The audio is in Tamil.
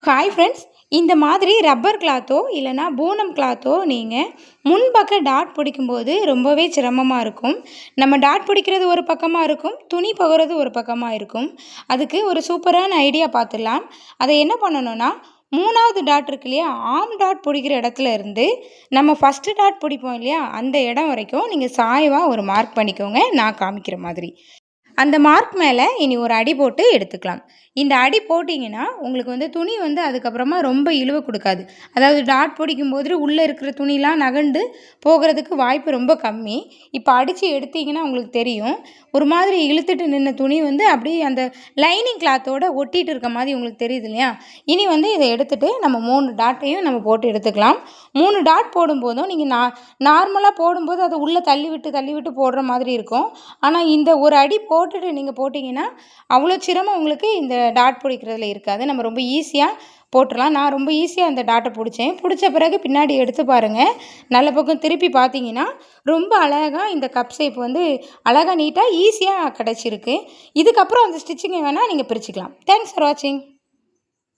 ஹாய் ஃப்ரெண்ட்ஸ், இந்த மாதிரி ரப்பர் கிளாத்தோ இல்லைனா பூனம் கிளாத்தோ நீங்கள் முன்பக்க டாட் பிடிக்கும்போது ரொம்பவே சிரமமாக இருக்கும். நம்ம டாட் பிடிக்கிறது ஒரு பக்கமாக இருக்கும், துணி போகிறது ஒரு பக்கமாக இருக்கும். அதுக்கு ஒரு சூப்பரான ஐடியா பார்த்துடலாம். அதை என்ன பண்ணணும்னா, 3வது டாட் இருக்கு இல்லையா, ஆம் டாட் பிடிக்கிற இடத்துல இருந்து நம்ம ஃபஸ்ட்டு டாட் பிடிப்போம் இல்லையா, அந்த இடம் வரைக்கும் நீங்கள் சாய்வாக ஒரு மார்க் பண்ணிக்கோங்க. நான் காமிக்கிற மாதிரி அந்த மார்க் மேலே இனி ஒரு அடி போட்டு எடுத்துக்கலாம். இந்த அடி போட்டிங்கன்னா உங்களுக்கு துணி அதுக்கப்புறமா ரொம்ப இழுவ கொடுக்காது. அதாவது டாட் பிடிக்கும்போது உள்ளே இருக்கிற துணிலாம் நகண்டு போகிறதுக்கு வாய்ப்பு ரொம்ப கம்மி. இப்போ அடித்து எடுத்தீங்கன்னா உங்களுக்கு தெரியும், ஒரு மாதிரி இழுத்துட்டு நின்ன துணி அப்படியே அந்த லைனிங் கிளாத்தோட ஒட்டிட்டு இருக்க மாதிரி உங்களுக்கு தெரியுது இல்லையா. இனி இதை எடுத்துட்டு நம்ம 3 டாட்டையும் நம்ம போட்டு எடுத்துக்கலாம். 3 டாட் போடும்போதும் நீங்கள் நார்மலாக போடும்போது அதை உள்ளே தள்ளி விட்டு போடுற மாதிரி இருக்கும். ஆனால் இந்த ஒரு அடி போட்டுட்டு நீங்கள் போட்டிங்கன்னா அவ்வளோ சிரமம் உங்களுக்கு இந்த டாட் பிடிக்கிறதுல இருக்காது. நம்ம ரொம்ப ஈஸியாக போட்டுடலாம். நான் ரொம்ப ஈஸியாக அந்த டாட்டை பிடிச்ச பிறகு பின்னாடி எடுத்து பாருங்கள். நல்ல பக்கம் திருப்பி பார்த்தீங்கன்னா ரொம்ப அழகாக இந்த கப் ஷேப் அழகாக நீட்டாக ஈஸியாக கிடச்சிருக்கு. இதுக்கப்புறம் அந்த ஸ்டிச்சிங்கை வேணால் நீங்கள் பிரிச்சுக்கலாம். தேங்க்ஸ் ஃபார் வாட்சிங்.